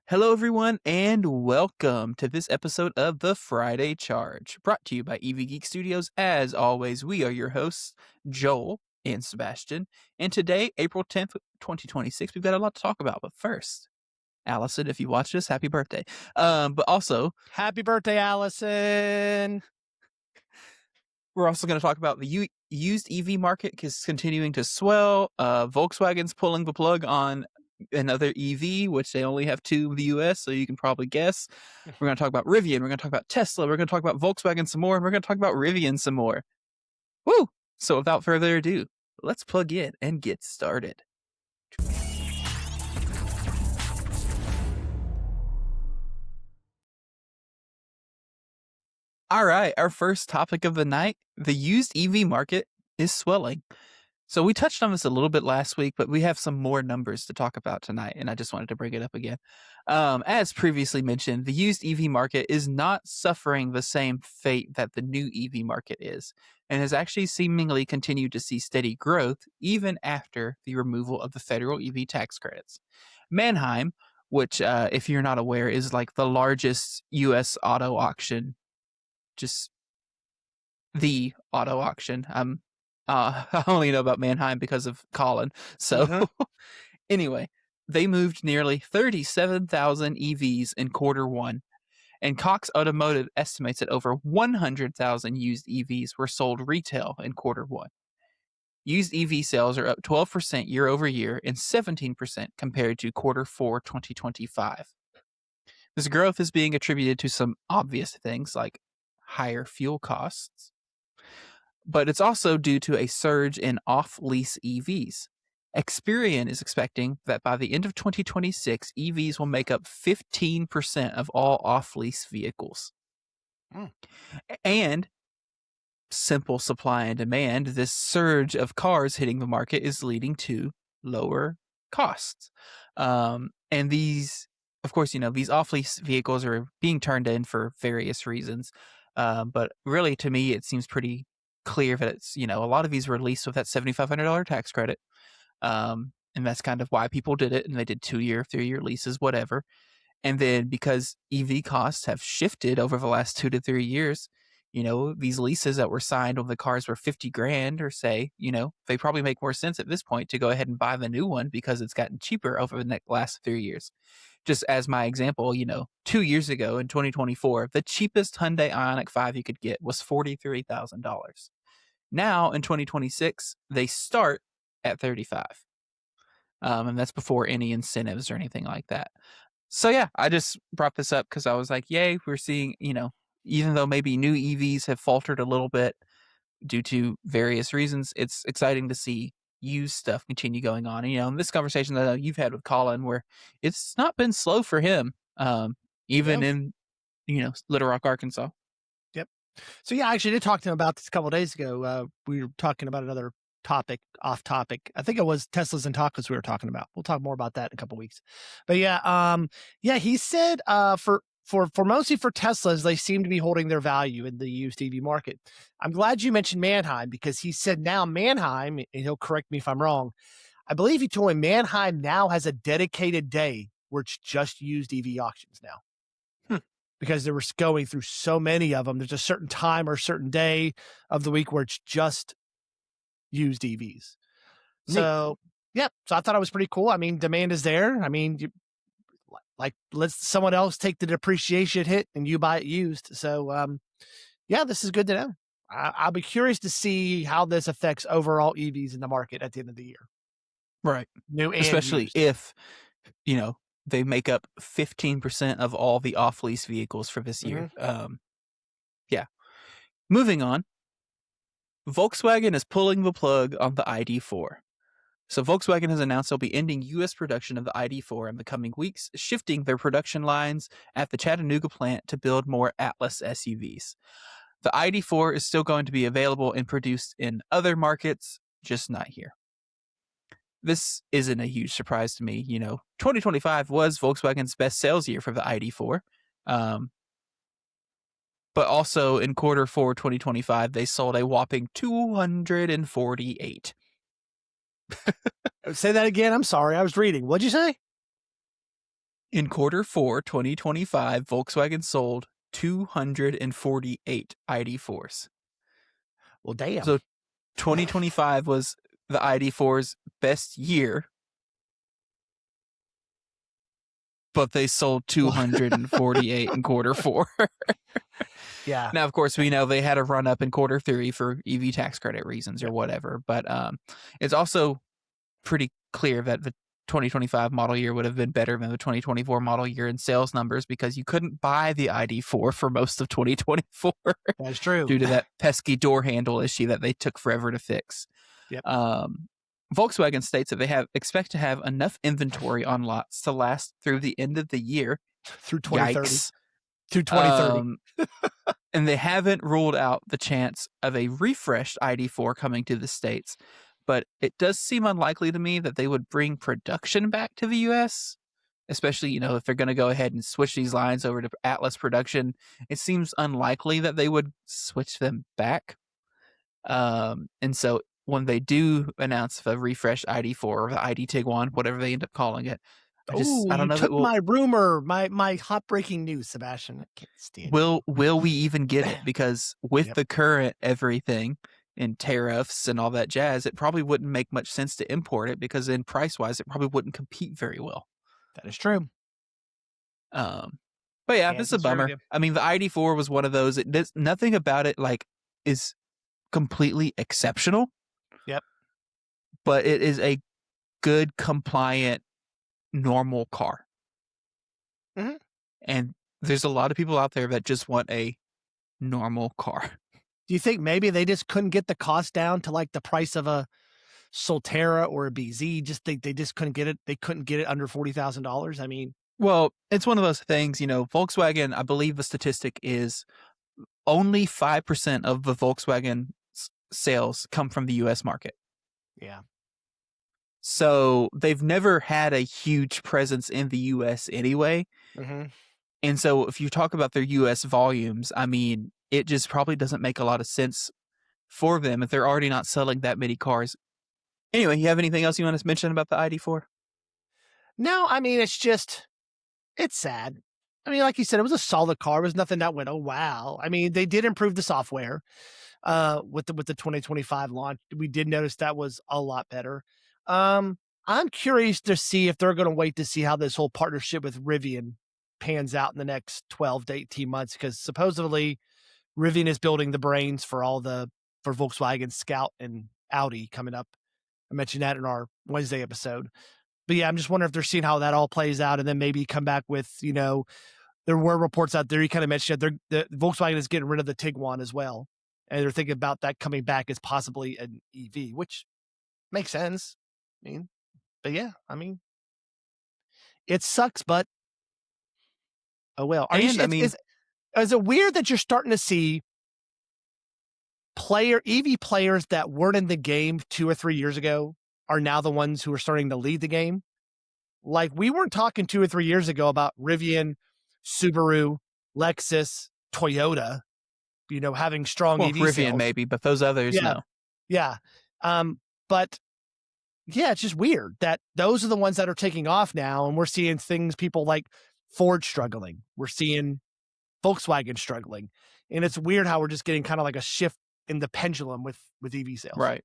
Hello, everyone, and welcome to this episode of the Friday Charge, brought to you by EV Geek Studios. As always, we are your hosts, Joel and Sebastian. And today, April 10th, 2026, we've got a lot to talk about. But first, Allison, if you watch this, happy birthday. But also, Happy birthday, Allison. we're also going to talk about the used EV market is continuing to swell. Volkswagen's pulling the plug on another EV, which they only have two in the US, so you can probably guess. We're going to talk about Rivian. We're going to talk about Tesla. We're going to talk about Volkswagen some more, and we're going to talk about Rivian some more. Woo! So without further ado, let's plug in and get started. All right, our first topic of the night, the used EV market is swelling. So we touched on this a little bit last week, but we have some more numbers to talk about tonight, and I just wanted to bring it up again. As previously mentioned, the used EV market is not suffering the same fate that the new EV market is, and has actually seemingly continued to see steady growth even after the removal of the federal EV tax credits. Manheim, which, if you're not aware, is like the largest U.S. auto auction, just the auto auction. I only know about Manheim because of Colin. So anyway, they moved nearly 37,000 EVs in quarter one, and Cox Automotive estimates that over 100,000 used EVs were sold retail in quarter one. Used EV sales are up 12% year over year and 17% compared to quarter four 2025. This growth is being attributed to some obvious things like higher fuel costs, but it's also due to a surge in off-lease EVs. Experian is expecting that by the end of 2026, EVs will make up 15% of all off-lease vehicles. And simple supply and demand, this surge of cars hitting the market is leading to lower costs. And these, of course, these off-lease vehicles are being turned in for various reasons. But really, to me, it seems pretty clear that it's, a lot of these were leased with that $7,500 tax credit. And that's kind of why people did it. And they did 2-year, 3-year leases, whatever. And then because EV costs have shifted over the last 2 to 3 years, these leases that were signed when the cars were 50 grand or say, they probably make more sense at this point to go ahead and buy the new one because it's gotten cheaper over the last 3 years. Just as my example, 2 years ago in 2024, the cheapest Hyundai Ioniq 5 you could get was $43,000. Now in 2026, they start at $35,000. And that's before any incentives or anything like that. So yeah, I just brought this up because I was like, yay, we're seeing, even though maybe new EVs have faltered a little bit due to various reasons, it's exciting to see used stuff continue going on. And, in this conversation that you've had with Colin, where it's not been slow for him, even in, Little Rock, Arkansas. Yep. So yeah, I actually did talk to him about this a couple of days ago. We were talking about another topic, off topic. I think it was Teslas and tacos we were talking about. We'll talk more about that in a couple of weeks. But yeah, he said for mostly for Teslas, they seem to be holding their value in the used EV market. I'm glad you mentioned Manheim because he said now Manheim, and he'll correct me if I'm wrong, I believe he told me Manheim now has a dedicated day where it's just used EV auctions now. Because they were going through so many of them. There's a certain time or a certain day of the week where it's just used EVs. So, yeah. So I thought it was pretty cool. I mean, demand is there. I mean, let someone else take the depreciation hit and you buy it used. So, yeah, this is good to know. I'll be curious to see how this affects overall EVs in the market at the end of the year. Right. New and especially used. if, they make up 15% of all the off-lease vehicles for this year. Yeah. Moving on. Volkswagen is pulling the plug on the ID4. So Volkswagen has announced they'll be ending U.S. production of the ID4 in the coming weeks, shifting their production lines at the Chattanooga plant to build more Atlas SUVs. The ID4 is still going to be available and produced in other markets, just not here. This isn't a huge surprise to me. 2025 was Volkswagen's best sales year for the ID4. But also in quarter four 2025, they sold a whopping 248. Say that again. I'm sorry. I was reading. What'd you say? In Q4 2025, Volkswagen sold 248 ID4s. Well, damn. So 2025 was the ID4's best year, but they sold 248 in Q4. Yeah. Now, of course, we know they had a run up in Q3 for EV tax credit reasons or whatever, but it's also pretty clear that the 2025 model year would have been better than the 2024 model year in sales numbers because you couldn't buy the ID4 for most of 2024 That's true. due to that pesky door handle issue that they took forever to fix. Yep. Volkswagen states that they expect to have enough inventory on lots to last through the end of the year. Through 2030. Yikes. Through 2030. And they haven't ruled out the chance of a refreshed ID4 coming to the States, but it does seem unlikely to me that they would bring production back to the US, especially, if they're going to go ahead and switch these lines over to Atlas production. It seems unlikely that they would switch them back. And so when they do announce a refreshed ID4 or the ID Tiguan, whatever they end up calling it, I don't know took that my rumor, my hot breaking news, Sebastian. I can't stand will we even get it? Because with Yep. the current everything and tariffs and all that jazz, it probably wouldn't make much sense to import it because in price wise, it probably wouldn't compete very well. That is true. But yeah, Can't this is a disagree with bummer. you. I mean, the ID4 was one of those. Nothing about it is completely exceptional. Yep. But it is a good, compliant, normal car. Mhm. And there's a lot of people out there that just want a normal car. Do you think maybe they just couldn't get the cost down to like the price of a Solterra or a BZ? They just couldn't get it. They couldn't get it under $40,000. I mean, Well, it's one of those things, Volkswagen, I believe the statistic is only 5% of the Volkswagen sales come from the US market. yeah. So they've never had a huge presence in the US anyway. Mhm. And so if you talk about their US volumes, I mean, it just probably doesn't make a lot of sense for them if they're already not selling that many cars. Anyway, you have anything else you want to mention about the ID4? No, I mean, it's sad. I mean, like you said, it was a solid car. It was nothing that went, oh wow. I mean, they did improve the software with the 2025 launch. We did notice that was a lot better. I'm curious to see if they're going to wait to see how this whole partnership with Rivian pans out in the next 12 to 18 months, because supposedly Rivian is building the brains for Volkswagen Scout and Audi coming up. I mentioned that in our Wednesday episode. But yeah, I'm just wondering if they're seeing how that all plays out, and then maybe come back with, there were reports out there. You kind of mentioned that Volkswagen is getting rid of the Tiguan as well, and they're thinking about that coming back as possibly an EV, which makes sense. But yeah, it sucks, but oh well. Is it weird that you're starting to see EV players that weren't in the game 2 or 3 years ago are now the ones who are starting to lead the game? Like, we weren't talking 2 or 3 years ago about Rivian, Subaru, Lexus, Toyota, having strong EV Rivian sales. maybe, but those others, no. Yeah. But yeah, it's just weird that those are the ones that are taking off now, and we're seeing people like Ford struggling. We're seeing Volkswagen struggling. And it's weird how we're just getting kind of like a shift in the pendulum with EV sales. Right.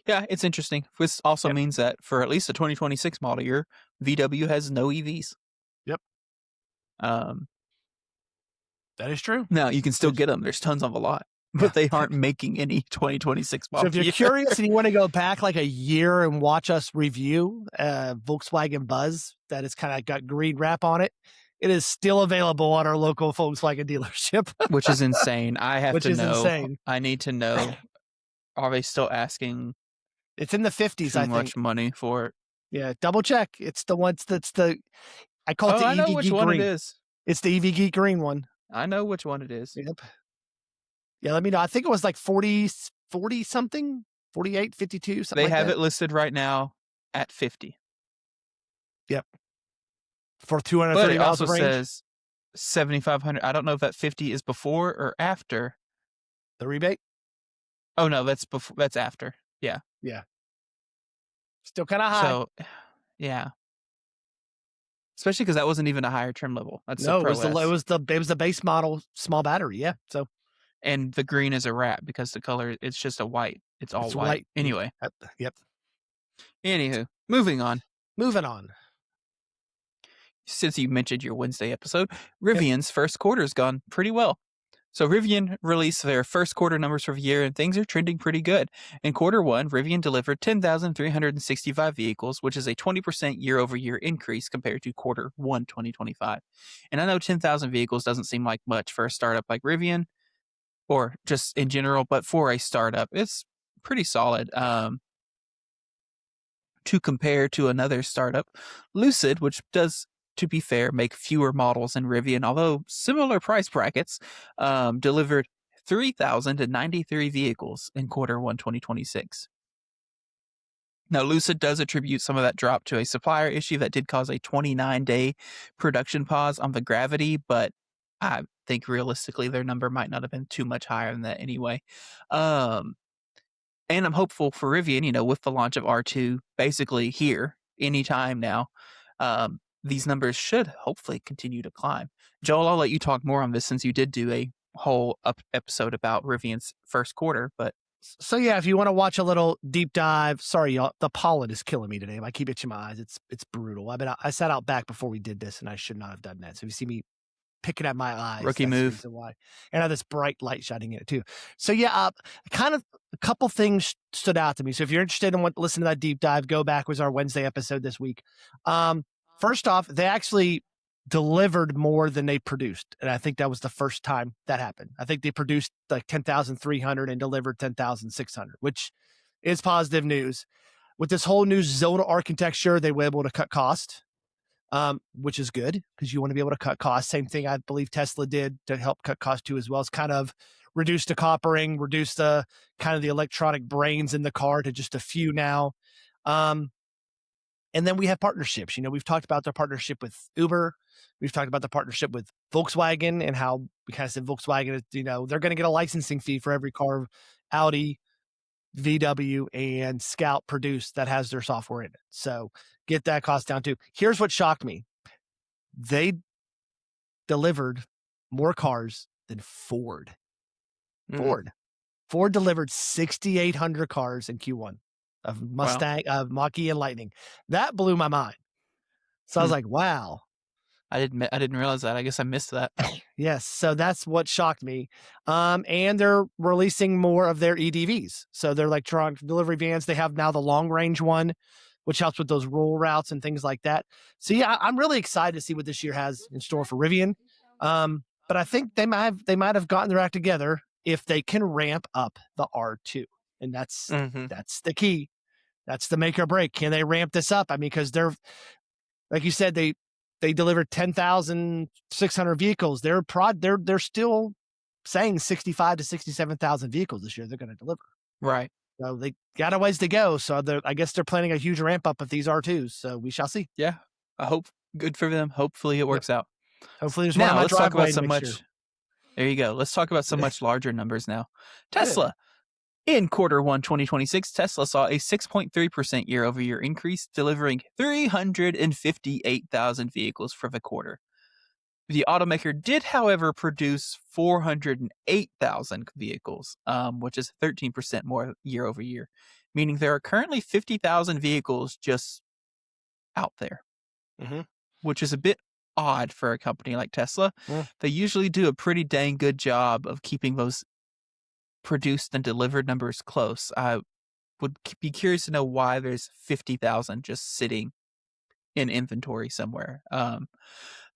Yeah, it's interesting. This also means that for at least the 2026 model year, VW has no EVs. Yep. That is true. Now, you can still get them. There's tons on the lot, but they aren't making any 2026 model So if you're year. curious and you want to go back like a year and watch us review Volkswagen Buzz that has kind of got green wrap on it, it is still available on our local Volkswagen dealership. Which is insane. I have to know. Insane. I need to know. Are they still asking? It's in the 50s, I think. Too much money for it. Yeah, double check. It's the ones I call it the I know EV which Geek one Green. it is. It's the EV Geek Green one. I know which one it is. Yep. Yeah, let me know. I think it was like 40 something, 48, 52, something They like have that. it listed right now at 50. Yep. For 230 But it miles also of range. says 7,500. I don't know if that 50 is before or after the rebate. Oh no, that's before. That's after. Yeah. Yeah. Still kind of high. So, yeah. especially because that wasn't even a higher trim level. That's the No, Pro S. it was the base model small battery. Yeah, so And the green is a wrap because the color, it's just a white. It's all it's white. white. Anyway, Yep. anywho, moving on. Moving on. Since you mentioned your Wednesday episode, Yep. Rivian's first quarter's gone pretty well. So Rivian released their first quarter numbers for the year, and things are trending pretty good. In quarter one, Rivian delivered 10,365 vehicles, which is a 20% year-over-year increase compared to quarter one 2025. And I know 10,000 vehicles doesn't seem like much for a startup like Rivian, or just in general, but for a startup, it's pretty solid. To compare to another startup, Lucid, which does, to be fair, make fewer models than Rivian, although similar price brackets, delivered 3,093 vehicles in quarter one 2026. Now, Lucid does attribute some of that drop to a supplier issue that did cause a 29-day production pause on the Gravity, but I think realistically their number might not have been too much higher than that anyway. And I'm hopeful for Rivian, with the launch of R2 basically here anytime now. These numbers should hopefully continue to climb. Joel, I'll let you talk more on this since you did do a whole episode about Rivian's first quarter, but So yeah, if you want to watch a little deep dive, sorry y'all, the pollen is killing me today. I keep itching my eyes. It's brutal. I sat out back before we did this, and I should not have done that. So if you see me picking at my eyes, rookie that's the move. reason why. And I have this bright light shining in it too. So yeah, kind of a couple things stood out to me. So if you're interested in listening to that deep dive, go back. Was our Wednesday episode this week. First off, they actually delivered more than they produced, and I think that was the first time that happened. I think they produced like 10,300 and delivered 10,600, which is positive news. With this whole new zonal architecture, they were able to cut cost, which is good because you want to be able to cut costs. Same thing I believe Tesla did to help cut cost too, as well as kind of reduce the coppering, reduce the kind of the electronic brains in the car to just a few now. And then we have partnerships. We've talked about their partnership with Uber. We've talked about the partnership with Volkswagen and how we kind of said Volkswagen, they're going to get a licensing fee for every car Audi, VW, and Scout produce that has their software in it. So get that cost down too. Here's what shocked me. They delivered more cars than Ford. Ford delivered 6,800 cars in Q1 of Mustang, of Mach-E and Lightning. That blew my mind. So I was like, wow. I didn't realize that. I guess I missed that. Yes. So that's what shocked me. And they're releasing more of their EDVs. So they're electronic delivery vans. They have now the long range one, which helps with those rural routes and things like that. So yeah, I'm really excited to see what this year has in store for Rivian. But I think they might have gotten their act together if they can ramp up the R2. And that's the key. That's the make or break. Can they ramp this up? I mean, because they're, like you said, they delivered 10,600 vehicles. They're still saying 65 to 67,000 vehicles this year they're going to deliver. Right. So they got a ways to go. So I guess they're planning a huge ramp up of these R2s. So we shall see. Yeah. I hope good for them. Hopefully it works out. Hopefully there's now, one let's talk about some much. year. There you go. Let's talk about some much larger numbers now. Tesla. In quarter one 2026, Tesla saw a 6.3% year-over-year increase, delivering 358,000 vehicles for the quarter. The automaker did, however, produce 408,000 vehicles, which is 13% more year-over-year, meaning there are currently 50,000 vehicles just out there, which is a bit odd for a company like Tesla. They usually do a pretty dang good job of keeping those produced and delivered numbers close. I would be curious to know why there's 50,000 just sitting in inventory somewhere. The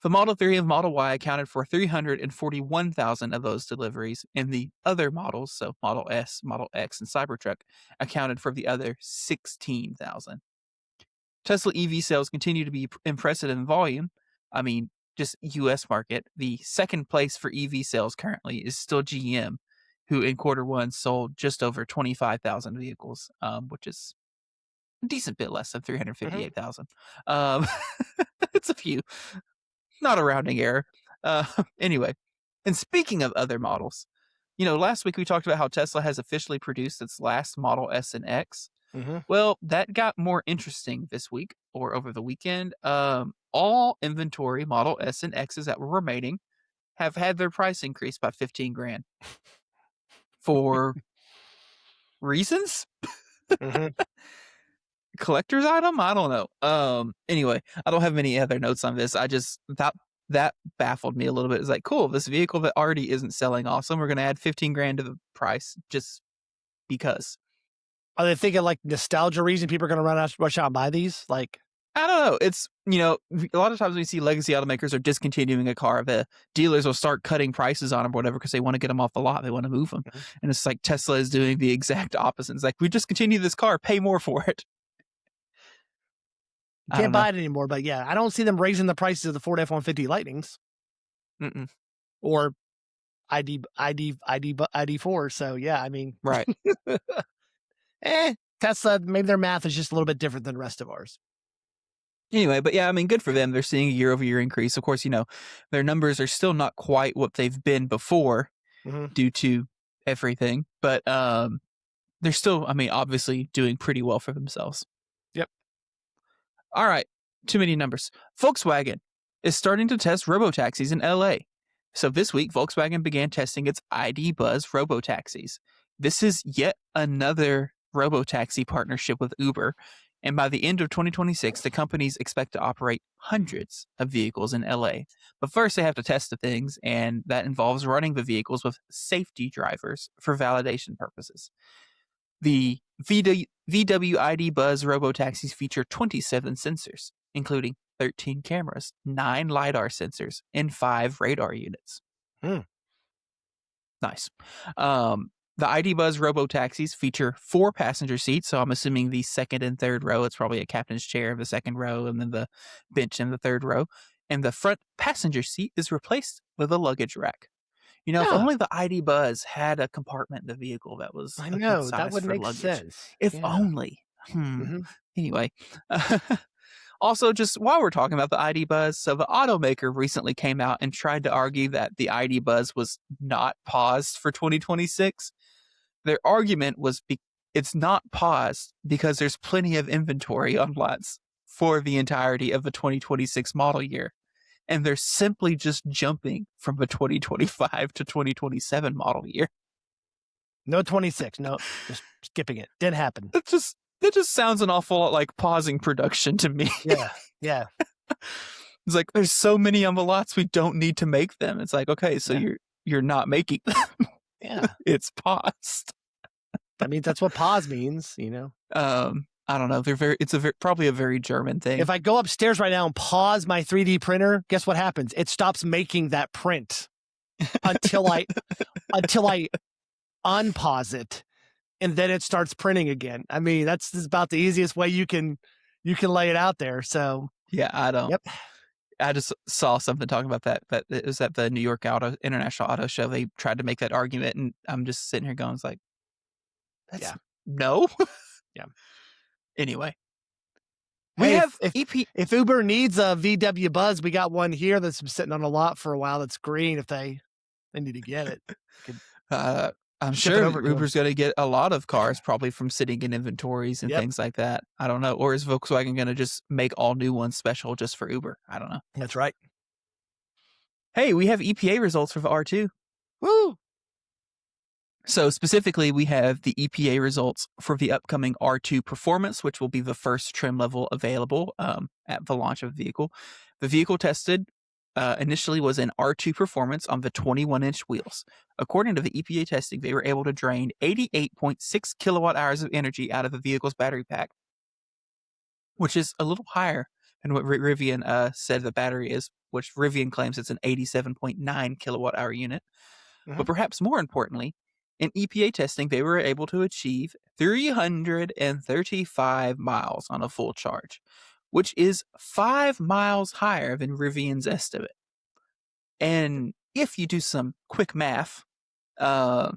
Model 3 and Model Y accounted for 341,000 of those deliveries, and the other models, so Model S, Model X, and Cybertruck, accounted for the other 16,000. Tesla EV sales continue to be impressive in volume. I mean, just US market. The second place for EV sales currently is still GM, who in quarter one sold just over 25,000 vehicles, which is a decent bit less than 358,000. It's a few, not a rounding error. Anyway, and speaking of other models, last week we talked about how Tesla has officially produced its last Model S and X. Well, that got more interesting this week or over the weekend. All inventory Model S and X's that were remaining have had their price increased by 15 grand for reasons. Collector's item? I don't know. Anyway, I don't have many other notes on this. I just thought that baffled me a little bit. It's like, cool, this vehicle that already isn't selling awesome, we're going to add 15 grand to the price just because. Are they thinking like nostalgia reason people are going to rush out and buy these? Like, I don't know. It's, a lot of times we see legacy automakers are discontinuing a car. The dealers will start cutting prices on them or whatever because they want to get them off the lot. They want to move them. And it's like Tesla is doing the exact opposite. It's like, we discontinue this car, pay more for it. You can't buy it anymore. But yeah, I don't see them raising the prices of the Ford F-150 Lightnings. Or ID4. So yeah, I mean, right. Tesla, maybe their math is just a little bit different than the rest of ours. Anyway, but yeah, I mean, good for them. They're seeing a year-over-year increase. Of course, their numbers are still not quite what they've been before due to everything, but they're still, I mean, obviously doing pretty well for themselves. Yep. All right, too many numbers. Volkswagen is starting to test robo-taxis in LA. So this week, Volkswagen began testing its ID Buzz robo-taxis. This is yet another robo-taxi partnership with Uber. And by the end of 2026, the companies expect to operate hundreds of vehicles in LA. But first, they have to test the things, and that involves running the vehicles with safety drivers for validation purposes. The VW ID Buzz robotaxis feature 27 sensors, including 13 cameras, 9 LiDAR sensors, and 5 radar units. Nice. The ID Buzz robo-taxis feature 4 passenger seats, so I'm assuming the second and third row. It's probably a captain's chair in the second row and then the bench in the third row. And the front passenger seat is replaced with a luggage rack. If only the ID Buzz had a compartment in the vehicle that was I know, that would make luggage. sense. If only. Anyway. Also, just while we're talking about the ID Buzz, so the automaker recently came out and tried to argue that the ID Buzz was not paused for 2026. Their argument was it's not paused because there's plenty of inventory on lots for the entirety of the 2026 model year. And they're simply just jumping from the 2025 to 2027 model year. No 26. No, just skipping it. Didn't happen. It just sounds an awful lot like pausing production to me. Yeah. It's like, there's so many on the lots, we don't need to make them. It's like, okay, so you're not making them. Yeah. It's paused. I mean, that's what pause means, I don't know. It's probably a very German thing. If I go upstairs right now and pause my 3D printer, guess what happens? It stops making that print until I unpause it, and then it starts printing again. I mean, that's about the easiest way you can lay it out there. So yeah, I don't. Yep. I just saw something talking about that. But it was at the New York International Auto Show. They tried to make that argument, and I'm just sitting here going, "It's like, no." Yeah. Anyway, we have if Uber needs a VW Buzz, we got one here that's been sitting on a lot for a while. That's green. If they need to get it, I'm sure Uber's going to get a lot of cars probably from sitting in inventories and things like that. I don't know. Or is Volkswagen going to just make all new ones special just for Uber? I don't know. That's right. Hey, we have EPA results for the R2. Woo! So specifically, we have the EPA results for the upcoming R2 Performance, which will be the first trim level available at the launch of the vehicle. The vehicle tested initially was an R2 Performance on the 21-inch wheels. According to the EPA testing, they were able to drain 88.6 kilowatt hours of energy out of the vehicle's battery pack, which is a little higher than what Rivian said the battery is, which Rivian claims it's an 87.9 kilowatt hour unit. But perhaps more importantly, in EPA testing, they were able to achieve 335 miles on a full charge, which is 5 miles higher than Rivian's estimate. And if you do some quick math, the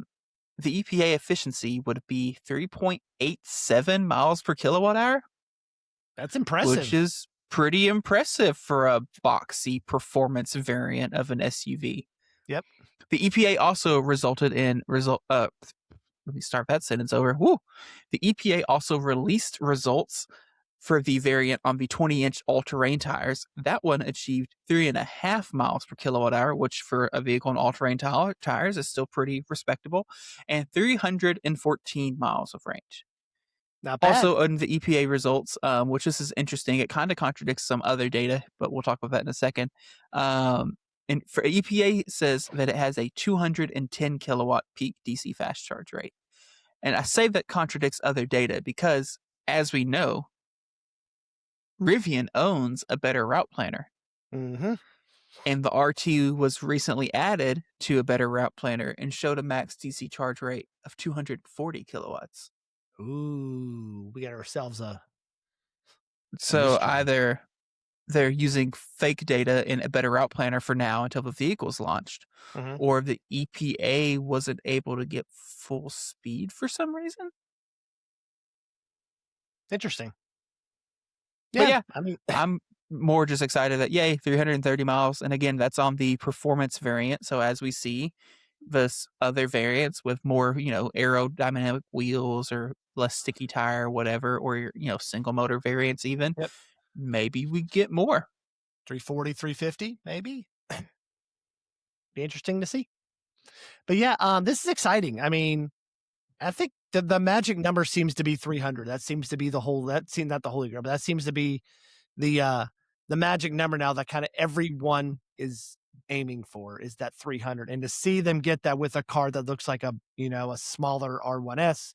EPA efficiency would be 3.87 miles per kilowatt hour. That's impressive. Which is pretty impressive for a boxy performance variant of an SUV. Yep. The EPA also resulted in let me start that sentence over. Woo! The EPA also released results for the variant on the 20-inch all-terrain tires. That one achieved 3.5 miles per kilowatt hour, which for a vehicle on all-terrain tires is still pretty respectable, and 314 miles of range. Not bad. Also, in the EPA results, which this is interesting, it kind of contradicts some other data, but we'll talk about that in a second. And for EPA, it says that it has a 210 kilowatt peak DC fast charge rate. And I say that contradicts other data because, as we know, Rivian owns a better route planner. Mm-hmm. And the R2 was recently added to a better route planner and showed a max DC charge rate of 240 kilowatts. Ooh, we got ourselves a So mystery. either they're using fake data in a better route planner for now until the vehicle's launched, Mm-hmm. or the EPA wasn't able to get full speed for some reason. Interesting. But Yeah, yeah, I mean, I'm more just excited that, yay, 330 miles. And again, that's on the performance variant. So as we see this other variants with more, aerodynamic wheels or less sticky tire, whatever, or, single motor variants even, yep, maybe we get more. 340, 350, maybe. Be interesting to see. But yeah, this is exciting. I mean, I think the magic number seems to be 300. That seems to be not the holy grail, but that seems to be the magic number now that kind of everyone is aiming for, is that 300. And to see them get that with a car that looks like a smaller R1S,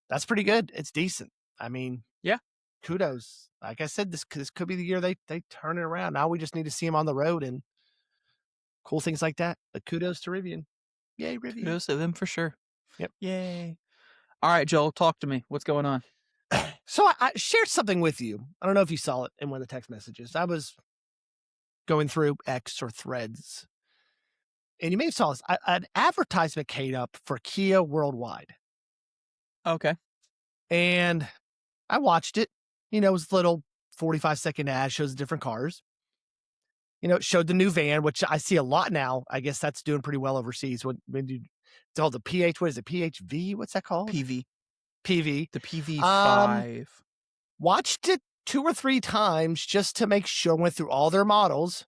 that's pretty good. It's decent. I mean, Yeah. kudos. Like I said, this could be the year they turn it around. Now we just need to see them on the road and cool things like that. But kudos to Rivian. Yay, Rivian. Kudos to them for sure. Yep. Yay. All right, Joel, talk to me. What's going on? So I shared something with you. I don't know if you saw it in one of the text messages. I was going through X or Threads, and you may have saw this. An advertisement came up for Kia worldwide, Okay. and I watched it. It was a little 45-second ad, shows different cars. It showed the new van, which I see a lot now. I guess that's doing pretty well overseas. When you tell the PH, what is it? PHV? What's that called? PV. PV. The PV5. Watched it 2 or 3 times just to make sure. Went through all their models.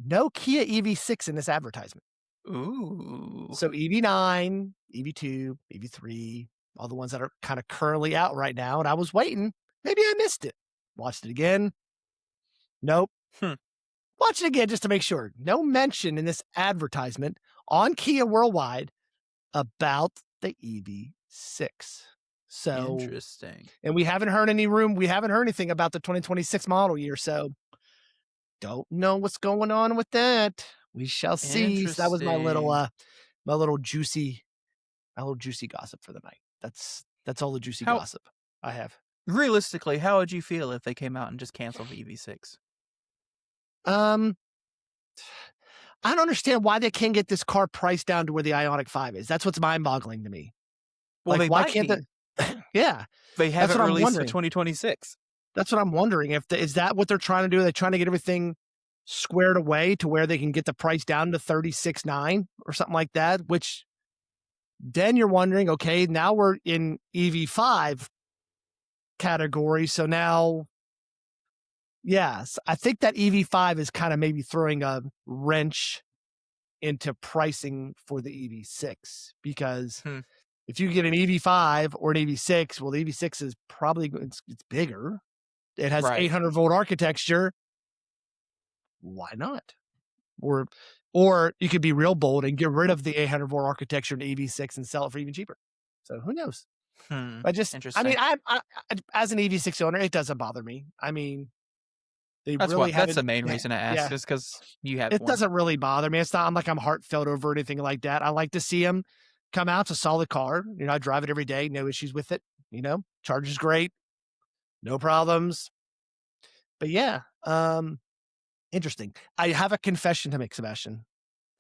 No Kia EV6 in this advertisement. Ooh. So EV9, EV2, EV3, all the ones that are kind of currently out right now. And I was waiting. Maybe I missed it. Watched it again. Nope. Watch it again just to make sure. No mention in this advertisement on Kia worldwide about the EV6. So Interesting. And we haven't heard anything about the 2026 model year. So don't know what's going on with that. We shall see. So that was my little juicy gossip for the night. That's all the juicy gossip I have. Realistically, how would you feel if they came out and just canceled the EV6? I don't understand why they can't get this car priced down to where the Ioniq 5 is. That's what's mind-boggling to me. Well, Like, they why might can't be. Yeah, They that's haven't what I'm released for wondering. 2026. That's what I'm wondering. Is that what they're trying to do? Are they trying to get everything squared away to where they can get the price down to 36.9 or something like that? Which then you're wondering, okay, now we're in EV5 category. So now, yes, I think that EV5 is kind of maybe throwing a wrench into pricing for the EV6, because if you get an EV5 or an EV6, well, the EV6 is probably it's bigger. It has 800 volt architecture. Why not? Or you could be real bold and get rid of the 800 volt architecture in EV6 and sell it for even cheaper. So who knows? Interesting. I as an EV6 owner, it doesn't bother me. I mean, That's the main reason I asked, is because you have it one. doesn't really bother me. It's not like I'm heartfelt over anything like that. I like to see them come out. It's a solid car. I drive it every day. No issues with it. Charges great. No problems. But yeah, interesting. I have a confession to make, Sebastian.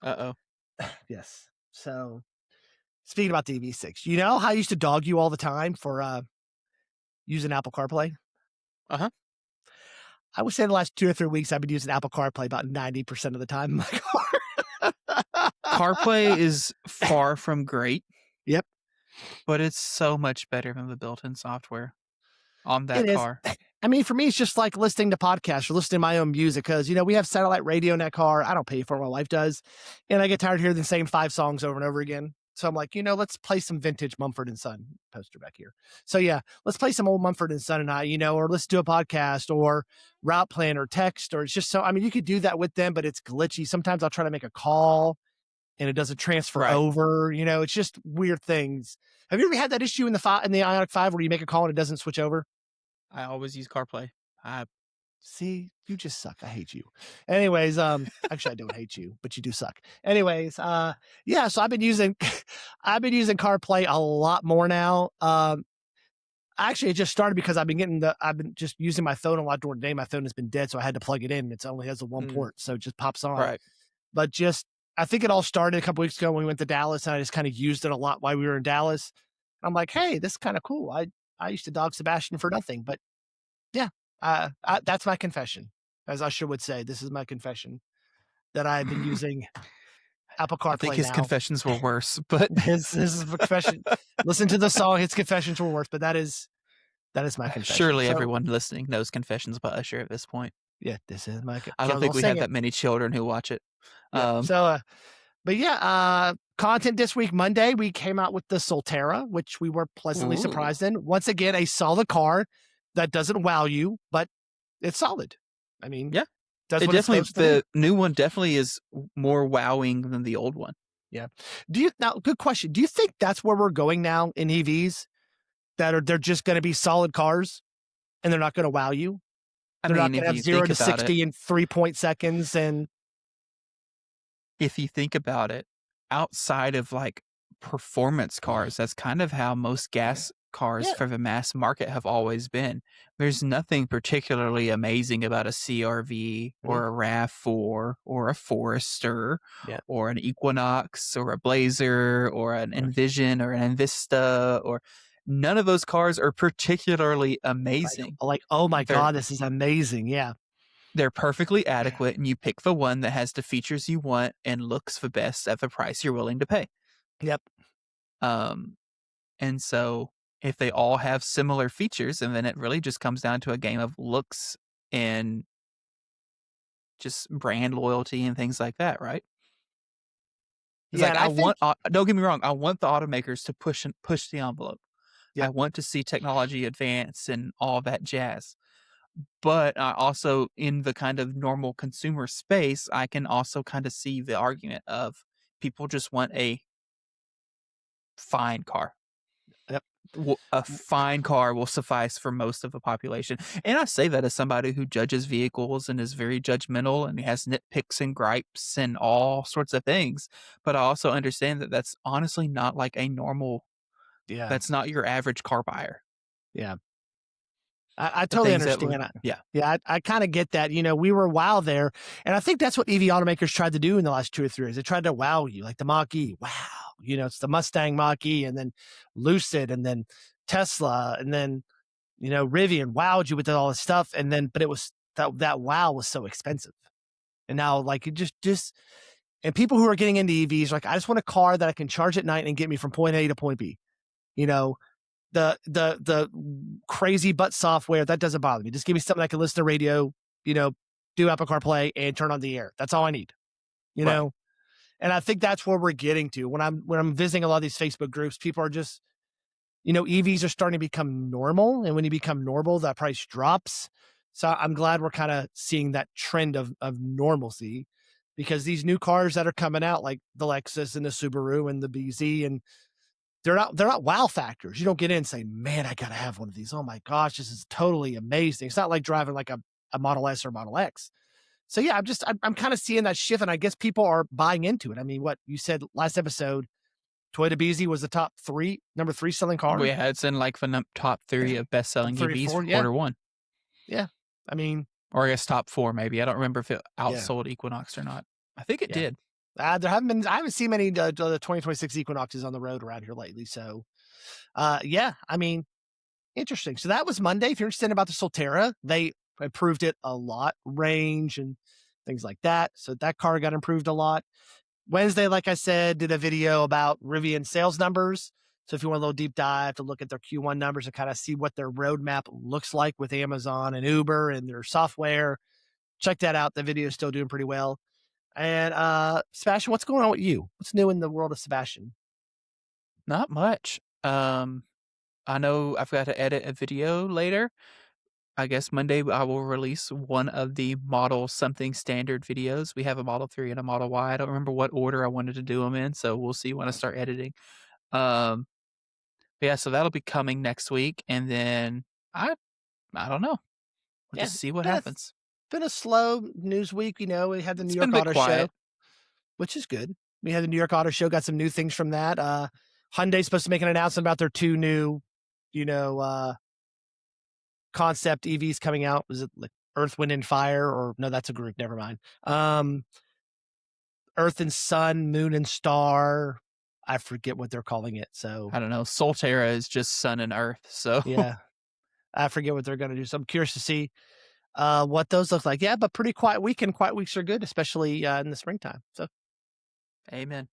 Uh-oh. Yes. So speaking about the EV6, you know how I used to dog you all the time for using Apple CarPlay? Uh-huh. I would say the last 2 or 3 weeks I've been using Apple CarPlay about 90% of the time in my car. CarPlay is far from great. Yep. but it's so much better than the built-in software on It that is. car. I mean, for me, it's just like listening to podcasts or listening to my own music because, we have satellite radio in that car. I don't pay for it. My wife does. And I get tired of hearing the same 5 songs over and over again. So I'm like, let's play some vintage Mumford and Son poster back here. So yeah, let's play some old Mumford and Son and or let's do a podcast or route plan or text, or it's just so, I mean, you could do that with them, but it's glitchy. Sometimes I'll try to make a call and it doesn't transfer Right. over. It's just weird things. Have you ever had that issue in the Ioniq 5 where you make a call and it doesn't switch over? I always use CarPlay. I See, you just suck. I hate you. Anyways, actually I don't hate you, but you do suck. Anyways, yeah, so I've been using I've been using CarPlay a lot more now. Actually it just started because I've been just using my phone a lot during the day. My phone has been dead, so I had to plug it in. It only has a one mm, port, so it just pops on. right. But just I think it all started a couple weeks ago when we went to Dallas, and I just kind of used it a lot while we were in Dallas. I'm like, hey, this is kind of cool. I used to dog Sebastian for nothing, but yeah, that's my confession, as Usher would say. This is my confession that I've been using Apple I think CarPlay his now. confessions were worse, but This is my confession. Listen to the song. His confessions were worse, but that is my confession. surely So everyone listening knows Confessions by Usher at this point. yeah, this is my. I don't Jones, I'll think we sing have it. that many children who watch it. Yep. Um, So, but yeah, content this week, Monday, we came out with the Solterra, which we were pleasantly ooh. surprised in. Once again, a solid car that doesn't wow you, but it's solid. I mean, Yeah, does it what it's definitely supposed to do. the new one definitely is more wowing than the old one. Yeah. Good question. Do you think that's where we're going now in EVs? They're just going to be solid cars and they're not going to wow you. I They're not mean, going if to have you 0 think to about it 60 in 3 seconds. And if you think about it, outside of like performance cars, that's kind of how most gas cars yeah, for the mass market have always been. There's nothing particularly amazing about a CRV mhm, or a RAV4 or a Forester yeah, or an Equinox or a Blazer or an right. Envision or an Envista or none of those cars are particularly Like, amazing. like, oh my They're God, this is amazing. Yeah. they're perfectly adequate and you pick the one that has the features you want and looks the best at the price you're willing to pay. Yep. Um, and so if they all have similar features, and then it really just comes down to a game of looks and just brand loyalty and things like that, right? It's Yeah. like And I I think, want. Don't get me wrong. I want the automakers to push the envelope. I yep. want to see technology advance and all that jazz. But I also, in the kind of normal consumer space, I can also kind of see the argument of people just want a fine car. Yep. A fine car will suffice for most of the population. And I say that as somebody who judges vehicles and is very judgmental and has nitpicks and gripes and all sorts of things. But I also understand that that's honestly not like a normal, Yeah. that's not your average car buyer. Yeah. I The totally things that would, understand. yeah, Yeah, I kind of get that. We were wow there. And I think that's what EV automakers tried to do in the last 2 or 3 years. They tried to wow you, like the Mach E. Wow. It's the Mustang Mach E, and then Lucid, and then Tesla, and then, Rivian wowed you with all this stuff. And then, but it was that wow was so expensive. And now, like, it and people who are getting into EVs, like, I just want a car that I can charge at night and get me from point A to point B. You know, the crazy butt software that doesn't bother me. Just give me something I can listen to radio, you know, do Apple CarPlay and turn on the air. That's all I need. You right. know, and I think that's where we're getting to when I'm visiting a lot of these Facebook groups. People are just, EVs are starting to become normal, and when you become normal, that price drops. So I'm glad we're kind of seeing that trend of normalcy, because these new cars that are coming out, like the Lexus and the Subaru and the BZ, and they're not wow factors. You don't get in and say, "Man, I gotta have one of these. Oh my gosh, this is totally amazing." It's not like driving like a Model S or Model X. So yeah, I'm kind of seeing that shift, and I guess people are buying into it. I mean, what you said last episode, Toyota BZ was the number three selling car. Yeah, it's in like the top three of best Top selling three or EVs four, for yeah, quarter 1. yeah. I mean, Or I guess top 4 maybe. I don't remember if it yeah, outsold Equinox or not. I think it yeah. did. I haven't seen many the 2026 Equinoxes on the road around here lately. So, yeah, I mean, interesting. So that was Monday. If you're interested about the Solterra, they improved it a lot, range and things like that. So that car got improved a lot. Wednesday, like I said, did a video about Rivian sales numbers. So if you want a little deep dive to look at their Q1 numbers and kind of see what their roadmap looks like with Amazon and Uber and their software, check that out. The video is still doing pretty well. And Sebastian, what's going on with you? What's new in the world of Sebastian? Not much. I know I've got to edit a video later. I guess Monday I will release one of the Model something standard videos. We have a Model 3 and a Model Y. I don't remember what order I wanted to do them in, so we'll see when I start editing. Um, but yeah, so that'll be coming next week, and then I I don't know. We'll Yeah, just see what been a happens. been a slow news week. We had the New It's been a York bit Auto Show, quiet. which is good. We had the New York Auto Show, got some new things from that. Hyundai's supposed to make an announcement about their two new, you know, concept EVs coming out. Was it like Earth, Wind, and Fire? Or no, that's a group. Never mind. Earth and Sun, Moon and Star. I forget what they're calling it. So I don't know. Solterra is just sun and earth, so yeah, I forget what they're going to do. So I'm curious to see what those look like. Yeah, but pretty quiet weekend. Quiet weeks are good, especially in the springtime. So amen.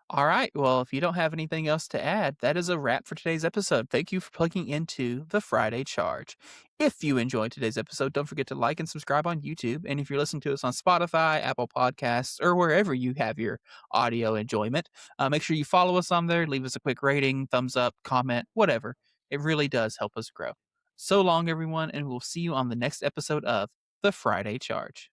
All right. Well, if you don't have anything else to add, that is a wrap for today's episode. Thank you for plugging into the Friday Charge. If you enjoyed today's episode, don't forget to like and subscribe on YouTube. And if you're listening to us on Spotify, Apple Podcasts, or wherever you have your audio enjoyment, make sure you follow us on there. Leave us a quick rating, thumbs up, comment, whatever. It really does help us grow. So long, everyone, and we'll see you on the next episode of the Friday Charge.